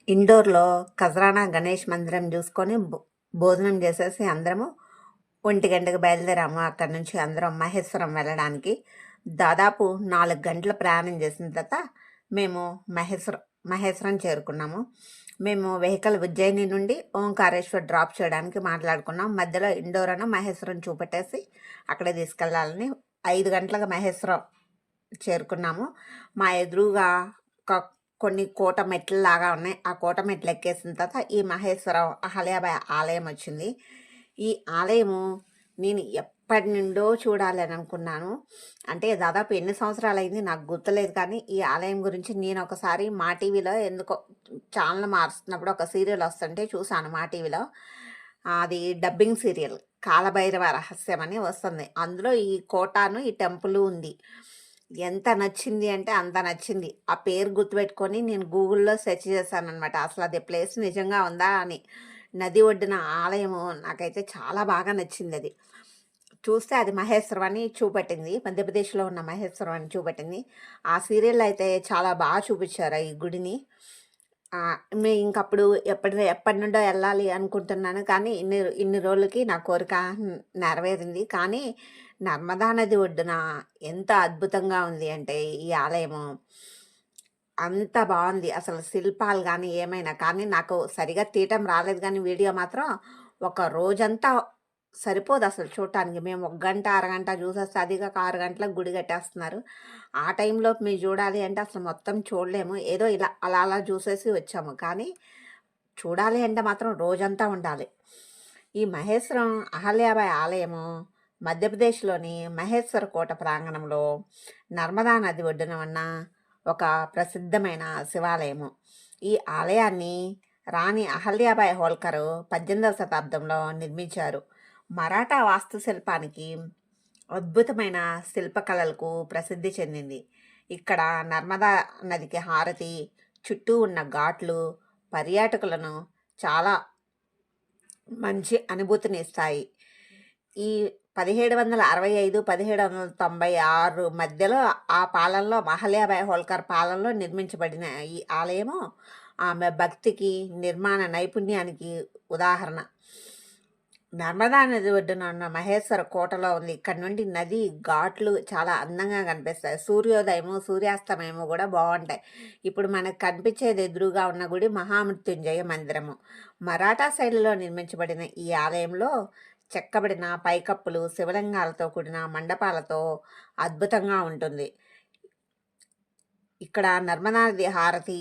ఇండోర్‌లో ఖజానా గణేష్ మందిరం జూసుకొని భోజనం జేసేసి అందరము 1 గంటకి బయలుదేరాము. అక్కడి నుంచి అందరం మహేశ్వరం వెళ్ళడానికి. దాదాపు 4 గంటల ప్రయాణం చేసిన తర్వాత మేము మహేశ్వరం చేరుకున్నాము. మేము వెహికల్ ఉజ్జయిని నుండి ఓంకారేశ్వర్ డ్రాప్ చేయడానికి మాట్లాడుకున్నాం. మధ్యలో ఇండోర్ మహేశ్వరం చూపెట్టేసి అక్కడే తీసుకెళ్ళాలని 5 గంటలకు మహేశ్వరం చేరుకున్నాము. మా ఎదురుగా ఒక కొన్ని కోట మెట్లలాగా ఉన్నాయి. ఆ కోట మెట్లు ఎక్కేసిన తర్వాత ఈ మహేశ్వరం అహల్యాబాయి ఆలయం వచ్చింది. ఈ ఆలయము నేను ఎప్పటి నుండో చూడాలని అనుకున్నాను. అంటే దాదాపు ఎన్ని సంవత్సరాలైంది నాకు గుర్తులేదు, కానీ ఈ ఆలయం గురించి నేను ఒకసారి మా టీవీలో ఎందుకో ఛానల్ మారుస్తున్నప్పుడు ఒక సీరియల్ వస్తుంటే చూశాను మా టీవీలో. అది డబ్బింగ్ సీరియల్ కాలభైరవ రహస్యం అని వస్తుంది. అందులో ఈ కోటను ఈ టెంపుల్ ఉంది. ఎంత నచ్చింది అంటే అంత నచ్చింది. ఆ పేరు గుర్తుపెట్టుకొని నేను గూగుల్‌లో సెర్చ్ చేశాననమాట. అసలు అది ప్లేస్ నిజంగా ఉందా అని. నది ఒడ్డున ఆలయము నాకైతే చాలా బాగా నచ్చిందది. చూస్తే అది మహేశ్వరం అని చూపెట్టింది. మధ్యప్రదేశ్‌లో ఉన్న మహేశ్వరం అని చూపెట్టింది. ఆ సీరియల్‌లో అయితే చాలా బాగా చూపిచ్చారు ఈ గుడిని. ఇంకప్పుడు ఎప్పటి నుండో వెళ్ళాలి అనుకుంటున్నాను, కానీ ఇన్ని రోజులకి నా కోరిక నెరవేరింది. కానీ నర్మదా నది ఒడ్డున ఎంత అద్భుతంగా ఉంది అంటే ఈ ఆలయము అంత బాగుంది. అసలు శిల్పాలు కానీ ఏమైనా కానీ నాకు సరిగా తీయటం రాలేదు, కానీ వీడియో మాత్రం ఒక రోజంతా సరిపోదు అసలు చూడటానికి. మేము 1 గంట అరగంట చూసేస్తే అది కాక 6 గంటలకు గుడి కట్టేస్తున్నారు. ఆ టైంలో మీరు చూడాలి అంటే అసలు మొత్తం చూడలేము. ఏదో ఇలా అలా అలా చూసేసి వచ్చాము. కానీ చూడాలి అంటే మాత్రం రోజంతా ఉండాలి. ఈ మహేశ్వరం అహల్యాబాయి ఆలయము మధ్యప్రదేశ్లోని మహేశ్వర కోట ప్రాంగణంలో నర్మదా నది ఒడ్డున ఉన్న ఒక ప్రసిద్ధమైన శివాలయము. ఈ ఆలయాన్ని రాణి అహల్యాబాయి హోల్కర్ 18వ శతాబ్దంలో నిర్మించారు. మరాఠా వాస్తుశిల్పానికి అద్భుతమైన శిల్పకళలకు ప్రసిద్ధి చెందింది. ఇక్కడ నర్మదా నదికి హారతి, చుట్టూ ఉన్న ఘాట్లు పర్యాటకులను చాలా మంచి అనుభూతిని ఇస్తాయి. ఈ 1765, 1796 మధ్యలో ఆ పాలనలో అహల్యాబాయి హోల్కర్ పాలనలో నిర్మించబడిన ఈ ఆలయము ఆమె భక్తికి, నిర్మాణ నైపుణ్యానికి ఉదాహరణ. నర్మదా నది ఒడ్డున ఉన్న మహేశ్వర కోటలో ఉంది. ఇక్కడ నుండి నది ఘాట్లు చాలా అందంగా కనిపిస్తాయి. సూర్యోదయము, సూర్యాస్తమయము కూడా బాగుంటాయి. ఇప్పుడు మనకు కనిపించేది ఎదురుగా ఉన్న గుడి మహామృత్యుంజయ మందిరము. మరాఠా శైలిలో నిర్మించబడిన ఈ ఆలయంలో చెక్కబడిన పైకప్పులు శివలింగాలతో కూడిన మండపాలతో అద్భుతంగా ఉంటుంది. ఇక్కడ నర్మదా నది హారతి